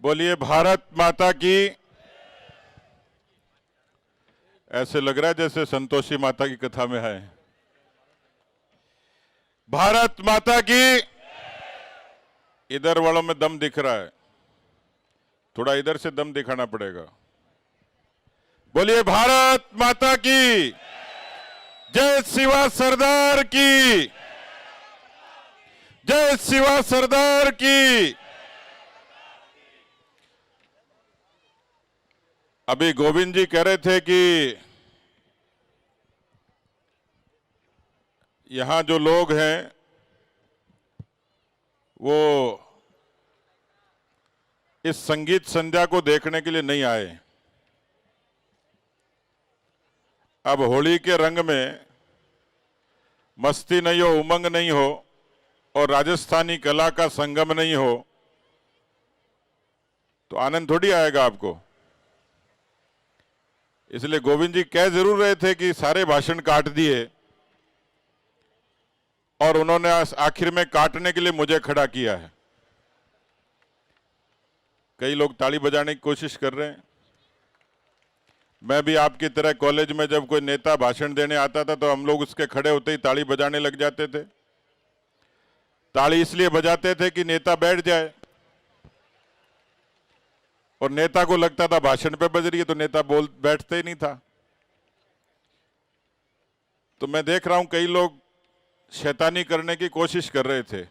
बोलिए भारत माता की। ऐसे लग रहा है जैसे संतोषी माता की कथा में है। भारत माता की। इधर वालों में दम दिख रहा है, थोड़ा इधर से दम दिखाना पड़ेगा। बोलिए भारत माता की जय। शिवा सरदार की जय। शिवा सरदार की। अभी गोविंद जी कह रहे थे कि यहां जो लोग हैं वो इस संगीत संध्या को देखने के लिए नहीं आए। अब होली के रंग में मस्ती नहीं हो, उमंग नहीं हो और राजस्थानी कला का संगम नहीं हो तो आनंद थोड़ी आएगा आपको। इसलिए गोविंद जी कह जरूर रहे थे कि सारे भाषण काट दिए और उन्होंने आखिर में काटने के लिए मुझे खड़ा किया है। कई लोग ताली बजाने की कोशिश कर रहे हैं। मैं भी आपकी तरह कॉलेज में जब कोई नेता भाषण देने आता था तो हम लोग उसके खड़े होते ही ताली बजाने लग जाते थे। ताली इसलिए बजाते थे कि नेता बैठ जाए और नेता को लगता था भाषण पे बज रही है तो नेता बैठते ही नहीं था। तो मैं देख रहा हूं कई लोग शैतानी करने की कोशिश कर रहे थे,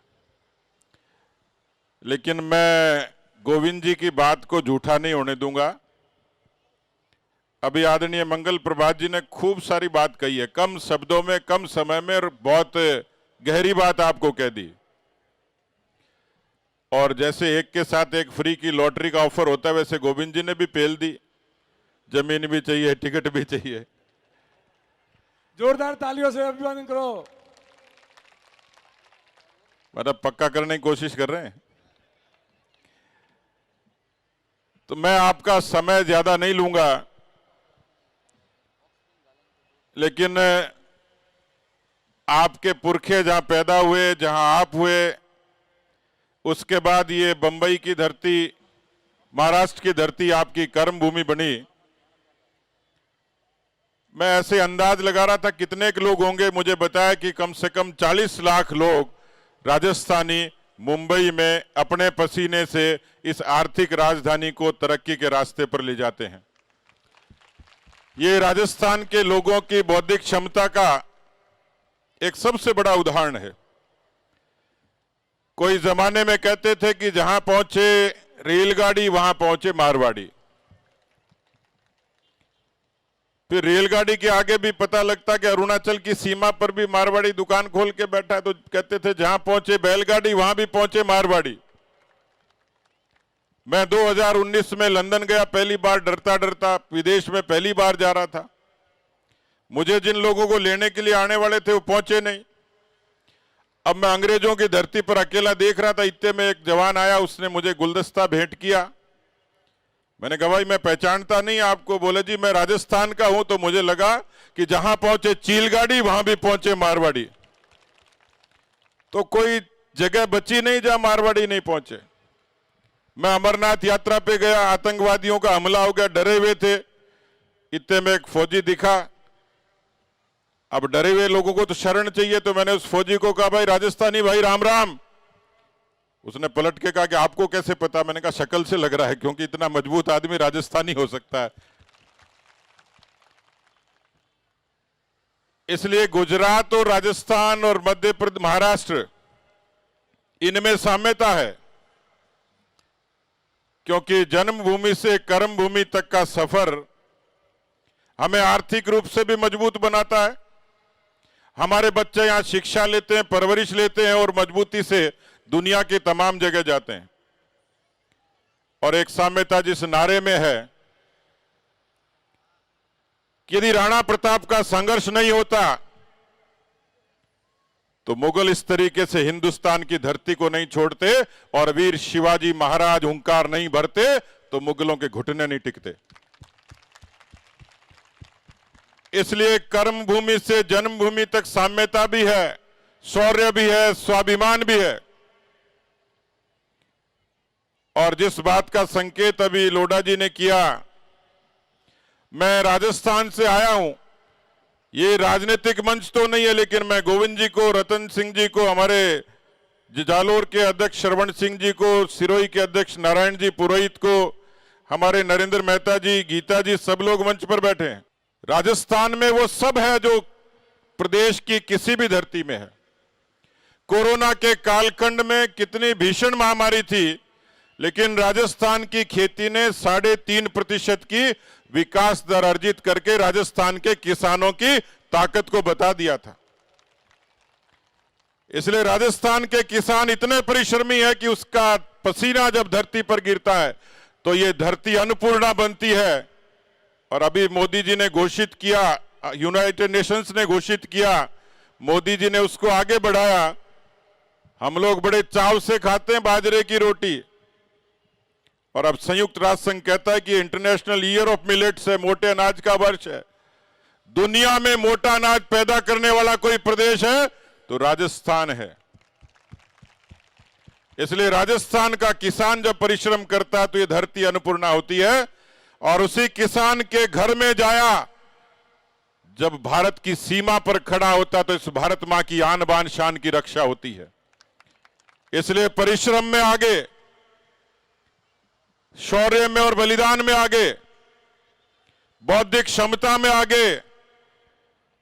लेकिन मैं गोविंद जी की बात को झूठा नहीं होने दूंगा। अभी आदरणीय मंगल प्रभात जी ने खूब सारी बात कही है, कम शब्दों में कम समय में, और बहुत गहरी बात आपको कह दी। और जैसे एक के साथ एक फ्री की लॉटरी का ऑफर होता है वैसे गोविंद जी ने भी पेल दी। जमीन भी चाहिए, टिकट भी चाहिए। जोरदार तालियों से अभिवादन करो। मतलब पक्का करने की कोशिश कर रहे हैं। तो मैं आपका समय ज्यादा नहीं लूंगा, लेकिन आपके पुरखे जहां पैदा हुए, जहां आप हुए, उसके बाद ये बंबई की धरती, महाराष्ट्र की धरती आपकी कर्म भूमि बनी। मैं ऐसे अंदाज लगा रहा था कितने के लोग होंगे, मुझे बताया कि कम से कम 40 लाख लोग राजस्थानी मुंबई में अपने पसीने से इस आर्थिक राजधानी को तरक्की के रास्ते पर ले जाते हैं। ये राजस्थान के लोगों की बौद्धिक क्षमता का एक सबसे बड़ा उदाहरण है। कोई जमाने में कहते थे कि जहां पहुंचे रेलगाड़ी वहां पहुंचे मारवाड़ी। फिर रेलगाड़ी के आगे भी पता लगता कि अरुणाचल की सीमा पर भी मारवाड़ी दुकान खोल के बैठा है, तो कहते थे जहां पहुंचे बैलगाड़ी वहां भी पहुंचे मारवाड़ी। मैं 2019 में लंदन गया पहली बार, डरता डरता विदेश में पहली बार जा रहा था। मुझे जिन लोगों को लेने के लिए आने वाले थे वो पहुंचे नहीं। अब मैं अंग्रेजों की धरती पर अकेला देख रहा था, इतने में एक जवान आया, उसने मुझे गुलदस्ता भेंट किया। मैंने कहा भाई मैं पहचानता नहीं आपको। बोले जी मैं राजस्थान का हूं। तो मुझे लगा कि जहां पहुंचे चीलगाड़ी वहां भी पहुंचे मारवाड़ी। तो कोई जगह बची नहीं जहां मारवाड़ी नहीं पहुंचे। मैं अमरनाथ यात्रा पे गया, आतंकवादियों का हमला हो गया, डरे हुए थे। इतने में एक फौजी दिखा। अब डरे हुए लोगों को तो शरण चाहिए, तो मैंने उस फौजी को कहा भाई राजस्थानी भाई राम राम। उसने पलट के कहा कि आपको कैसे पता? मैंने कहा शक्ल से लग रहा है, क्योंकि इतना मजबूत आदमी राजस्थानी हो सकता है। इसलिए गुजरात और राजस्थान और मध्य प्रदेश, महाराष्ट्र, इनमें साम्यता है, क्योंकि जन्मभूमि से कर्मभूमि तक का सफर हमें आर्थिक रूप से भी मजबूत बनाता है। हमारे बच्चे यहां शिक्षा लेते हैं, परवरिश लेते हैं और मजबूती से दुनिया की तमाम जगह जाते हैं। और एक साम्यता जिस नारे में है कि यदि राणा प्रताप का संघर्ष नहीं होता तो मुगल इस तरीके से हिंदुस्तान की धरती को नहीं छोड़ते और वीर शिवाजी महाराज हुंकार नहीं भरते तो मुगलों के घुटने नहीं टिकते। इसलिए कर्म भूमि से जन्मभूमि तक साम्यता भी है, शौर्य भी है, स्वाभिमान भी है। और जिस बात का संकेत अभी लोढ़ा जी ने किया, मैं राजस्थान से आया हूं, ये राजनीतिक मंच तो नहीं है, लेकिन मैं गोविंद जी को, रतन सिंह जी को, हमारे जालोर के अध्यक्ष श्रवण सिंह जी को, सिरोही के अध्यक्ष नारायण जी पुरोहित को, हमारे नरेंद्र मेहता जी, गीता जी, सब लोग मंच पर बैठे हैं। राजस्थान में वो सब है जो प्रदेश की किसी भी धरती में है। कोरोना के कालखंड में कितनी भीषण महामारी थी, लेकिन राजस्थान की खेती ने 3.5% की विकास दर अर्जित करके राजस्थान के किसानों की ताकत को बता दिया था। इसलिए राजस्थान के किसान इतने परिश्रमी है कि उसका पसीना जब धरती पर गिरता है तो ये धरती अन्नपूर्णा बनती है। और अभी मोदी जी ने घोषित किया, यूनाइटेड नेशंस ने घोषित किया, मोदी जी ने उसको आगे बढ़ाया। हम लोग बड़े चाव से खाते हैं बाजरे की रोटी, और अब संयुक्त राष्ट्र संघ कहता है कि इंटरनेशनल ईयर ऑफ मिलेट्स है, मोटे अनाज का वर्ष है। दुनिया में मोटा अनाज पैदा करने वाला कोई प्रदेश है तो राजस्थान है। इसलिए राजस्थान का किसान जब परिश्रम करता है तो ये धरती अन्नपूर्णा होती है। और उसी किसान के घर में जाया जब भारत की सीमा पर खड़ा होता तो इस भारत मां की आन बान शान की रक्षा होती है। इसलिए परिश्रम में आगे, शौर्य में और बलिदान में आगे, बौद्धिक क्षमता में आगे,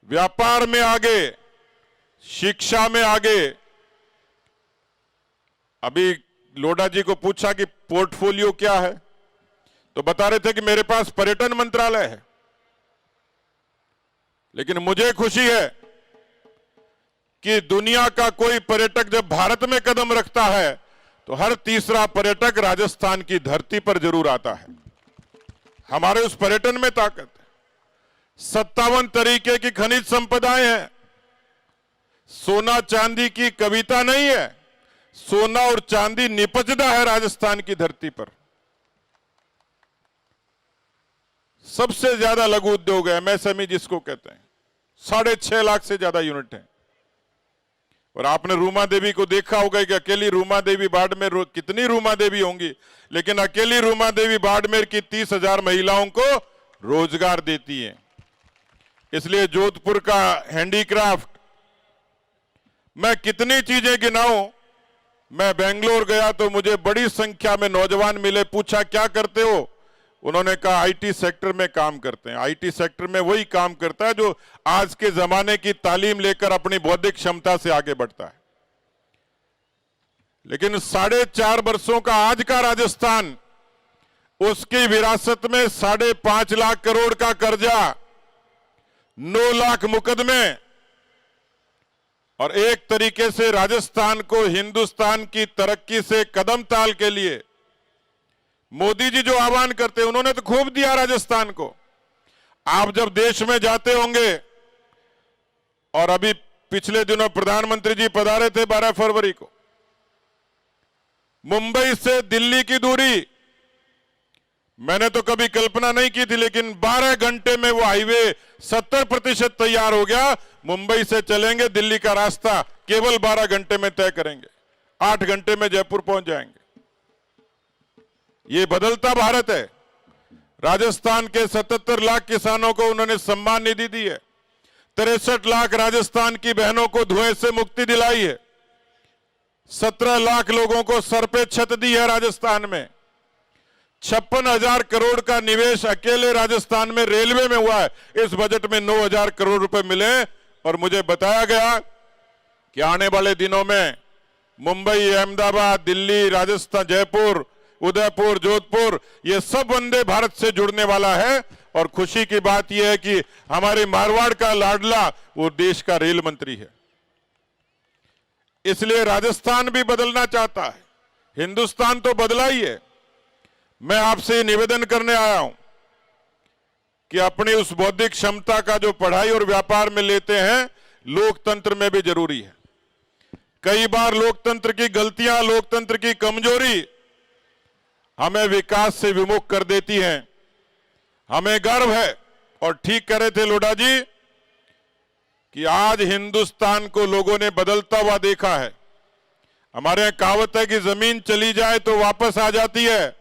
व्यापार में आगे, शिक्षा में आगे। अभी लोढ़ा जी को पूछा कि पोर्टफोलियो क्या है, तो बता रहे थे कि मेरे पास पर्यटन मंत्रालय है। लेकिन मुझे खुशी है कि दुनिया का कोई पर्यटक जब भारत में कदम रखता है तो हर तीसरा पर्यटक राजस्थान की धरती पर जरूर आता है। हमारे उस पर्यटन में ताकत है। 57 तरीके की खनिज संपदाएं हैं। सोना चांदी की कविता नहीं है, सोना और चांदी निपजदा है राजस्थान की धरती पर। सबसे ज्यादा लघु उद्योग है, एमएसएमई जिसको कहते हैं, 6.5 लाख से ज्यादा यूनिट है। और आपने रूमा देवी को देखा होगा कि अकेली रूमा देवी बाड़मेर, कितनी रूमा देवी होंगी, लेकिन अकेली रूमा देवी बाड़मेर की 30,000 महिलाओं को रोजगार देती है। इसलिए जोधपुर का हैंडीक्राफ्ट, मैं कितनी चीजें गिनाऊं। मैं बेंगलोर गया तो मुझे बड़ी संख्या में नौजवान मिले, पूछा क्या करते हो, उन्होंने कहा आईटी सेक्टर में काम करते हैं। आईटी सेक्टर में वही काम करता है जो आज के जमाने की तालीम लेकर अपनी बौद्धिक क्षमता से आगे बढ़ता है। लेकिन 4.5 वर्षों का आज का राजस्थान, उसकी विरासत में 5.5 लाख करोड़ का कर्जा, 9 लाख मुकदमे, और एक तरीके से राजस्थान को हिंदुस्तान की तरक्की से कदम ताल के लिए मोदी जी जो आह्वान करते हैं, उन्होंने तो खूब दिया राजस्थान को। आप जब देश में जाते होंगे, और अभी पिछले दिनों प्रधानमंत्री जी पधारे थे 12 फरवरी को, मुंबई से दिल्ली की दूरी मैंने तो कभी कल्पना नहीं की थी, लेकिन 12 घंटे में वो हाईवे 70% तैयार हो गया। मुंबई से चलेंगे, दिल्ली का रास्ता केवल 12 घंटे में तय करेंगे, 8 घंटे में जयपुर पहुंच जाएंगे। ये बदलता भारत है। राजस्थान के 77 लाख किसानों को उन्होंने सम्मान निधि दी है। 63 लाख राजस्थान की बहनों को धुएं से मुक्ति दिलाई है। 17 लाख लोगों को सर पे छत दी है राजस्थान में। 56,000 करोड़ का निवेश अकेले राजस्थान में रेलवे में हुआ है। इस बजट में 9,000 करोड़ रुपए मिले, और मुझे बताया गया कि आने वाले दिनों में मुंबई, अहमदाबाद, दिल्ली, राजस्थान, जयपुर, उदयपुर, जोधपुर, ये सब वंदे भारत से जुड़ने वाला है। और खुशी की बात यह है कि हमारे मारवाड़ का लाडला वो देश का रेल मंत्री है। इसलिए राजस्थान भी बदलना चाहता है। हिंदुस्तान तो बदला ही है। मैं आपसे निवेदन करने आया हूं कि अपनी उस बौद्धिक क्षमता का जो पढ़ाई और व्यापार में लेते हैं, लोकतंत्र में भी जरूरी है। कई बार लोकतंत्र की गलतियां, लोकतंत्र की कमजोरी हमें विकास से विमुख कर देती हैं। हमें गर्व है, और ठीक कह रहे थे लोढ़ा जी, कि आज हिंदुस्तान को लोगों ने बदलता हुआ देखा है। हमारे यहाँ कहावत है कि जमीन चली जाए तो वापस आ जाती है,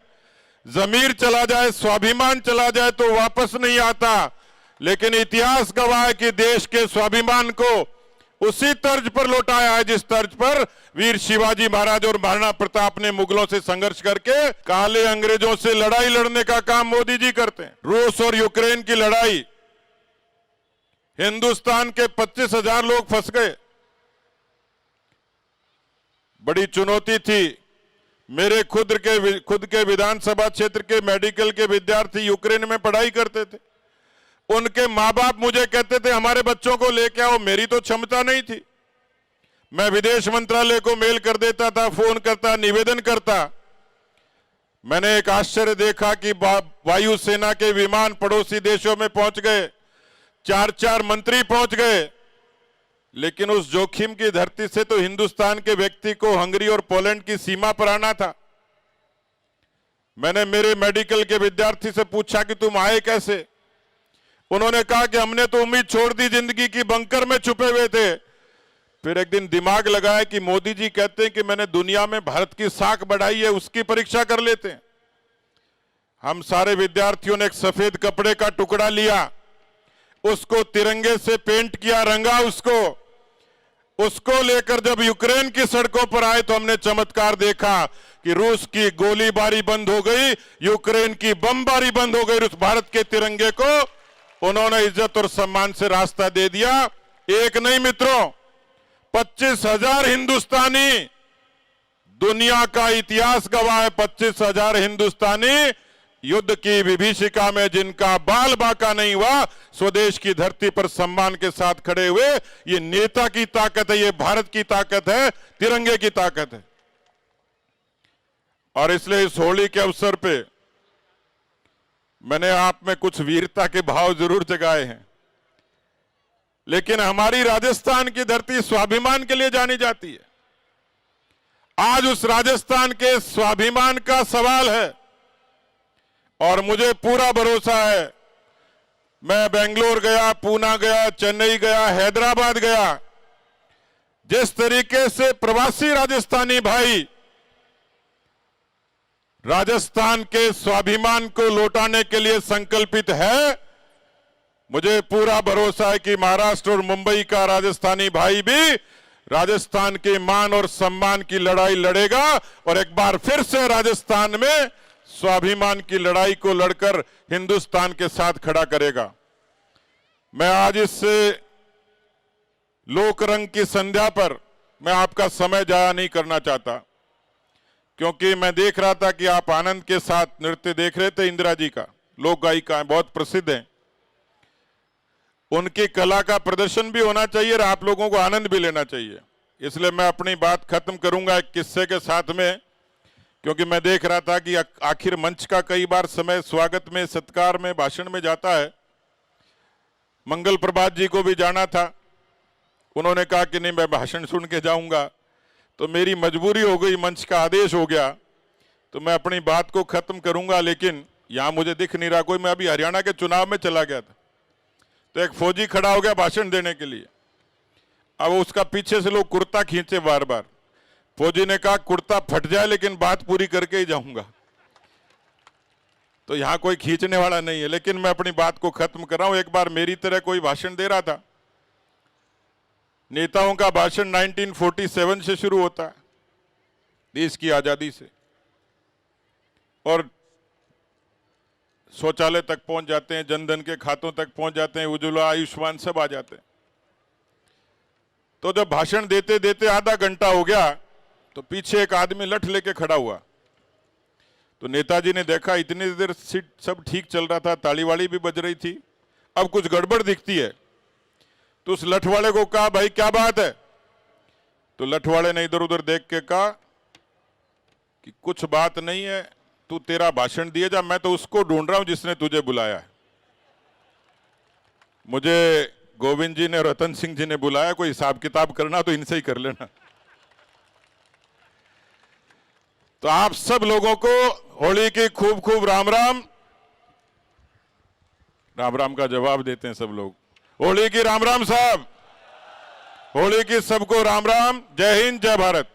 जमीर चला जाए, स्वाभिमान चला जाए तो वापस नहीं आता। लेकिन इतिहास गवाह है कि देश के स्वाभिमान को उसी तर्ज पर लौटाया है जिस तर्ज पर वीर शिवाजी महाराज और महाराणा प्रताप ने मुगलों से संघर्ष करके काले अंग्रेजों से लड़ाई लड़ने का काम मोदी जी करते हैं। रूस और यूक्रेन की लड़ाई, हिंदुस्तान के 25,000 लोग फंस गए, बड़ी चुनौती थी। मेरे खुद के विधानसभा क्षेत्र के मेडिकल के विद्यार्थी यूक्रेन में पढ़ाई करते थे। उनके मां बाप मुझे कहते थे हमारे बच्चों को लेके आओ। मेरी तो क्षमता नहीं थी। मैं विदेश मंत्रालय को मेल कर देता था, फोन करता, निवेदन करता। मैंने एक आश्चर्य देखा कि वायुसेना के विमान पड़ोसी देशों में पहुंच गए, 4-4 मंत्री पहुंच गए। लेकिन उस जोखिम की धरती से तो हिंदुस्तान के व्यक्ति को हंगरी और पोलैंड की सीमा पर आना था। मैंने मेरे मेडिकल के विद्यार्थी से पूछा कि तुम आए कैसे? उन्होंने कहा कि हमने तो उम्मीद छोड़ दी, जिंदगी की बंकर में छुपे हुए थे। फिर एक दिन दिमाग लगाया कि मोदी जी कहते हैं कि मैंने दुनिया में भारत की साख बढ़ाई है, उसकी परीक्षा कर लेते हैं। हम सारे विद्यार्थियों ने एक सफेद कपड़े का टुकड़ा लिया, उसको तिरंगे से पेंट किया, रंगा उसको लेकर जब यूक्रेन की सड़कों पर आए तो हमने चमत्कार देखा कि रूस की गोलीबारी बंद हो गई, यूक्रेन की बमबारी बंद हो गई। उस भारत के तिरंगे को उन्होंने इज्जत और सम्मान से रास्ता दे दिया। एक नहीं मित्रों, 25,000 हिंदुस्तानी, दुनिया का इतिहास गवाह है, 25,000 हिंदुस्तानी युद्ध की विभीषिका में जिनका बाल बांका नहीं हुआ, स्वदेश की धरती पर सम्मान के साथ खड़े हुए। ये नेता की ताकत है, ये भारत की ताकत है, तिरंगे की ताकत है। और इसलिए इस होली के अवसर पे मैंने आप में कुछ वीरता के भाव जरूर जगाए हैं, लेकिन हमारी राजस्थान की धरती स्वाभिमान के लिए जानी जाती है। आज उस राजस्थान के स्वाभिमान का सवाल है और मुझे पूरा भरोसा है। मैं बेंगलोर गया, पूना गया, चेन्नई गया, हैदराबाद गया, जिस तरीके से प्रवासी राजस्थानी भाई राजस्थान के स्वाभिमान को लौटाने के लिए संकल्पित है, मुझे पूरा भरोसा है कि महाराष्ट्र और मुंबई का राजस्थानी भाई भी राजस्थान के मान और सम्मान की लड़ाई लड़ेगा और एक बार फिर से राजस्थान में स्वाभिमान की लड़ाई को लड़कर हिंदुस्तान के साथ खड़ा करेगा। मैं आज इस लोक रंग की संध्या पर मैं आपका समय जाया नहीं करना चाहता, क्योंकि मैं देख रहा था कि आप आनंद के साथ नृत्य देख रहे थे। इंदिरा जी का, लोक गायिका है, बहुत प्रसिद्ध है। उनकी कला का प्रदर्शन भी होना चाहिए और आप लोगों को आनंद भी लेना चाहिए। इसलिए मैं अपनी बात खत्म करूंगा एक किस्से के साथ में, क्योंकि मैं देख रहा था कि आखिर मंच का कई बार समय स्वागत में, सत्कार में, भाषण में जाता है। मंगल प्रभात जी को भी जाना था, उन्होंने कहा कि नहीं मैं भाषण सुन के जाऊंगा, तो मेरी मजबूरी हो गई, मंच का आदेश हो गया, तो मैं अपनी बात को खत्म करूंगा। लेकिन यहां मुझे दिख नहीं रहा कोई। मैं अभी हरियाणा के चुनाव में चला गया था, तो एक फौजी खड़ा हो गया भाषण देने के लिए। अब उसका पीछे से लोग कुर्ता खींचे बार बार। फौजी ने कहा कुर्ता फट जाए लेकिन बात पूरी करके ही जाऊंगा। तो यहां कोई खींचने वाला नहीं है, लेकिन मैं अपनी बात को खत्म कर रहा हूं। एक बार मेरी तरह कोई भाषण दे रहा था। नेताओं का भाषण 1947 से शुरू होता है, देश की आजादी से, और शौचालय तक पहुंच जाते हैं, जनधन के खातों तक पहुंच जाते हैं, उज्ज्वला, आयुष्मान सब आ जाते हैं। तो जब भाषण देते देते आधा घंटा हो गया तो पीछे एक आदमी लठ लेके खड़ा हुआ। तो नेताजी ने देखा इतनी देर सीट सब ठीक चल रहा था, ताली वाली भी बज रही थी, अब कुछ गड़बड़ दिखती है। तो उस लठ वाले को कहा भाई क्या बात है? तो लठ वाले ने इधर उधर देख के कहा कि कुछ बात नहीं है, तू तेरा भाषण दिए जा, मैं तो उसको ढूंढ रहा हूं जिसने तुझे बुलाया है। मुझे गोविंद जी ने, रतन सिंह जी ने बुलाया, कोई हिसाब किताब करना तो इनसे ही कर लेना। तो आप सब लोगों को होली की खूब खूब राम राम। राम राम का जवाब देते हैं सब लोग। होली की राम राम साहब, होली की सबको राम राम। जय हिंद, जय भारत।